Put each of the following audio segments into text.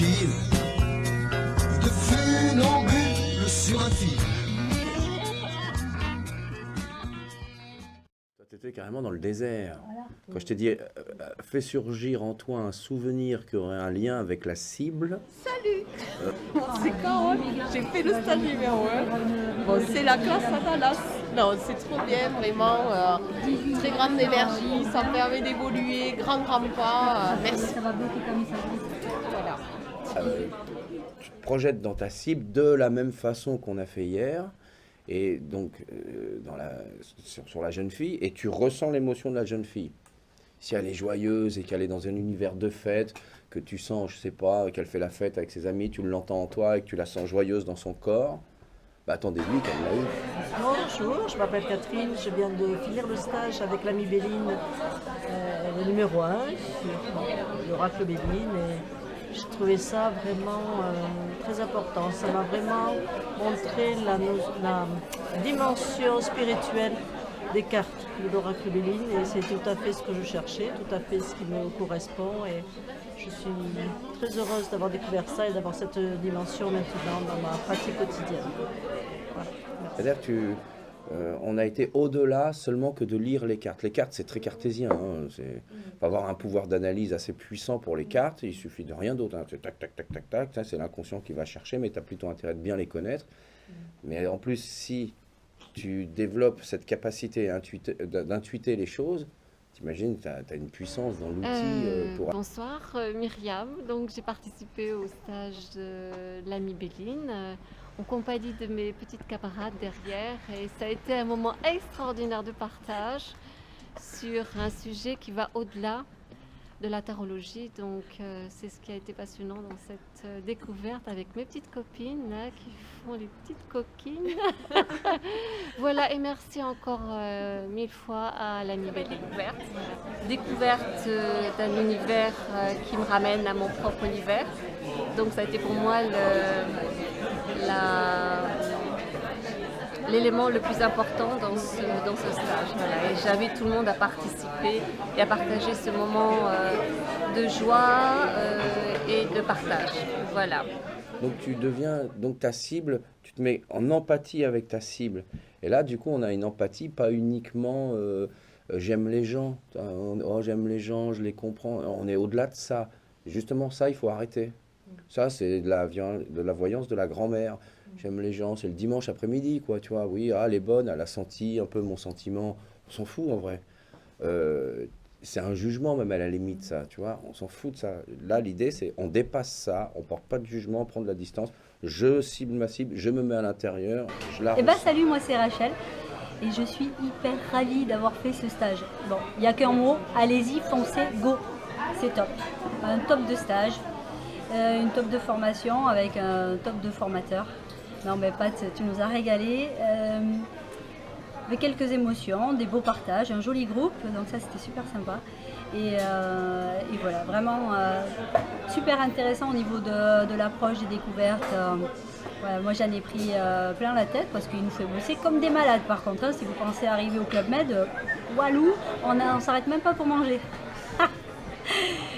tranquille, de funambule sur un fil. Tu étais carrément dans le désert. Voilà. Quand je t'ai dit, fais surgir en toi un souvenir qui aurait un lien avec la cible. Salut. C'est Carole, j'ai fait le stage numéro 1. Bon, c'est la classe à Dallas. Non, c'est trop bien, vraiment. Très grande énergie, ça me permet d'évoluer, grand pas. Merci. Voilà. Tu te projettes dans ta cible de la même façon qu'on a fait hier. Et donc, sur la jeune fille, et tu ressens l'émotion de la jeune fille. Si elle est joyeuse et qu'elle est dans un univers de fête, que tu sens, je sais pas, qu'elle fait la fête avec ses amis, tu l'entends en toi et que tu la sens joyeuse dans son corps, bah attendez-lui qu'elle l'a eu. Bonjour, je m'appelle Catherine, je viens de finir le stage avec l'amie Béline, le numéro 1, sur l'oracle Béline. Et j'ai trouvé ça vraiment très important. Ça m'a vraiment montré la dimension spirituelle des cartes de l'oracle Béline. Et c'est tout à fait ce que je cherchais, tout à fait ce qui me correspond. Et je suis très heureuse d'avoir découvert ça et d'avoir cette dimension maintenant dans ma pratique quotidienne. Voilà. C'est-à-dire que on a été au-delà seulement que de lire les cartes. Les cartes, c'est très cartésien. Hein. Faut avoir un pouvoir d'analyse assez puissant pour les cartes. Il suffit de rien d'autre. Hein. C'est tac, tac, tac, tac, tac. C'est l'inconscient qui va chercher, mais tu as plutôt intérêt de bien les connaître. Mais en plus, si tu développes cette capacité d'intuiter les choses, t'imagines, tu as une puissance dans l'outil pour... Bonsoir, Myriam. Donc, j'ai participé au stage de l'amie Béline. En compagnie de mes petites camarades derrière, et ça a été un moment extraordinaire de partage sur un sujet qui va au-delà de la tarologie. Donc c'est ce qui a été passionnant dans cette découverte avec mes petites copines là, qui font les petites coquines. Voilà, et merci encore 1000 fois à l'amie Béline. Découverte d'un univers qui me ramène à mon propre univers. Donc ça a été pour moi l'élément le plus important dans ce stage. Voilà. Et j'invite tout le monde à participer et à partager ce moment de joie et de partage. Voilà. Donc tu deviens, donc ta cible, tu te mets en empathie avec ta cible. Et là, du coup, on a une empathie, pas uniquement j'aime les gens, oh, j'aime les gens, je les comprends. On est au-delà de ça. Justement, ça, il faut arrêter. Ça, c'est de la voyance de la grand-mère. J'aime les gens, c'est le dimanche après-midi, quoi, tu vois. Oui, elle est bonne, elle a senti un peu mon sentiment. On s'en fout, en vrai. C'est un jugement, même à la limite, ça, tu vois. On s'en fout de ça. Là, l'idée, c'est on dépasse ça, on porte pas de jugement, on prend de la distance. Je cible ma cible, je me mets à l'intérieur, je la ressens. Salut, moi, c'est Rachel. Et je suis hyper ravie d'avoir fait ce stage. Bon, il n'y a qu'un mot, allez-y, foncez, go. C'est top. Un top de stage. Une top de formation avec un top de formateur. Non mais Pat, tu nous as régalé. Avec quelques émotions, des beaux partages, un joli groupe, donc ça c'était super sympa. Et voilà, vraiment super intéressant au niveau de l'approche des découvertes. Voilà, moi j'en ai pris plein la tête parce qu'il nous fait bosser comme des malades par contre. Hein, si vous pensez arriver au Club Med, walou, on s'arrête même pas pour manger.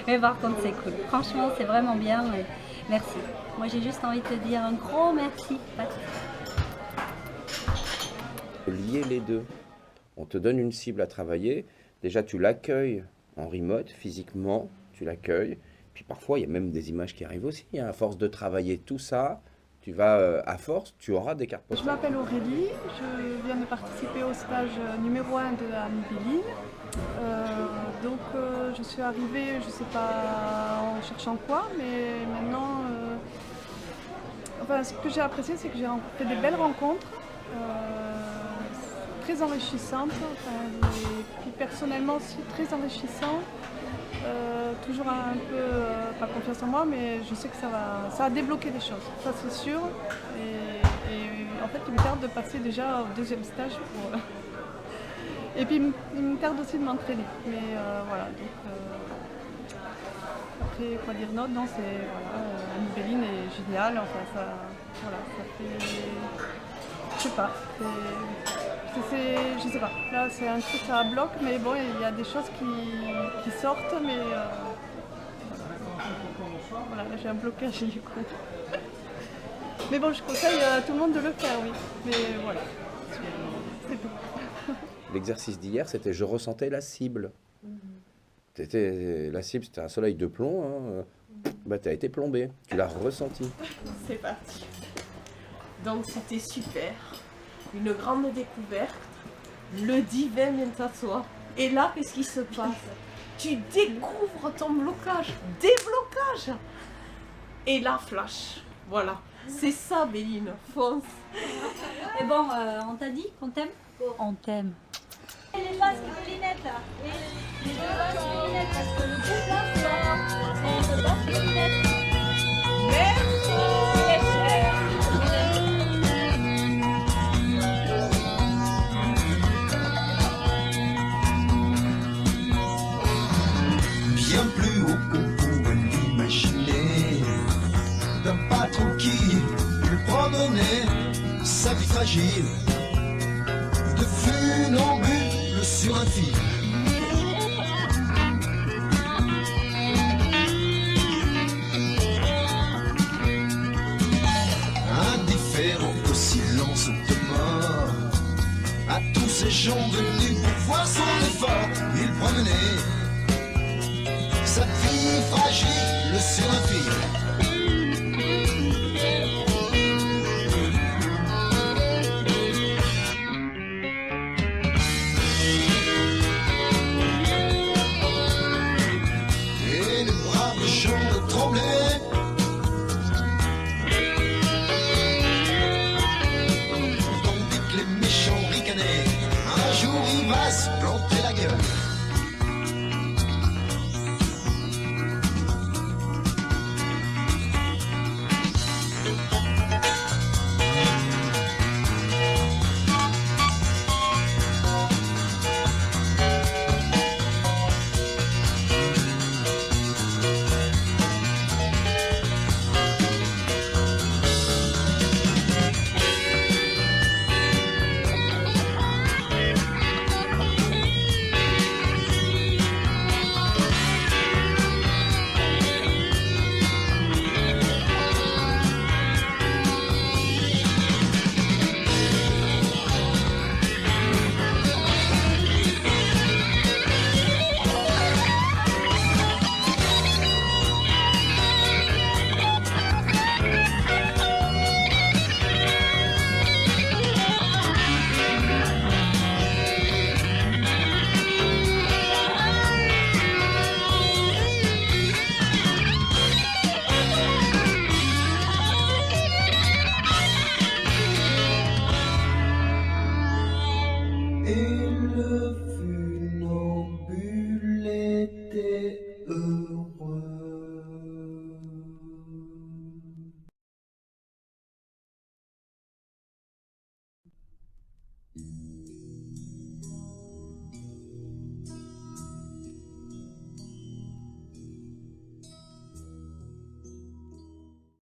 Mais par contre c'est cool, franchement c'est vraiment bien, merci. Moi j'ai juste envie de te dire un gros merci, Patrick. Lier les deux, on te donne une cible à travailler, déjà tu l'accueilles en remote, physiquement, tu l'accueilles, puis parfois il y a même des images qui arrivent aussi, hein. À force de travailler tout ça, tu vas, à force, tu auras des cartes postales. Je m'appelle Aurélie, je viens de participer au stage numéro 1 de l'amie Béline. Donc je suis arrivée, je ne sais pas en cherchant quoi, mais maintenant, enfin, ce que j'ai apprécié, c'est que j'ai fait des belles rencontres, très enrichissantes, et puis personnellement aussi très enrichissantes. Toujours un peu, pas confiance en moi, mais je sais que ça va débloquer des choses, ça c'est sûr. Et en fait, il me tarde de passer déjà au deuxième stage pour... Et puis il me tarde aussi de m'entraîner. Mais voilà, donc après quoi dire d'autre, non, c'est voilà, l'amie Béline est géniale, enfin ça, voilà, ça fait, je sais pas, je sais pas, là c'est un truc à bloc, mais bon, il y a des choses qui sortent, mais voilà, j'ai un blocage du coup. Mais bon, je conseille à tout le monde de le faire, oui. Mais voilà, c'est tout. L'exercice d'hier, c'était je ressentais la cible. La cible, c'était un soleil de plomb. Hein. Bah, tu as été plombé. Tu l'as ressenti. C'est parti. Donc c'était super. Une grande découverte. Le divin vient à toi. Et là, qu'est-ce qui se passe? Tu découvres ton blocage. Déblocage. Et là, flash. Voilà. C'est ça, Béline. Fonce. Et bon, on t'a dit qu'on t'aime? On t'aime. Et les masques de lunettes là. Et les deux masques de lunettes parce que le groupe là, c'est le masque de lunettes. Bien plus haut qu'on pourrait l'imaginer, d'un patron qui peut promener sa vie fragile de funambule sur un fil. Indifférent au silence de mort, à tous ces gens venus pour voir son effort, il promenait sa vie fragile sur un fil.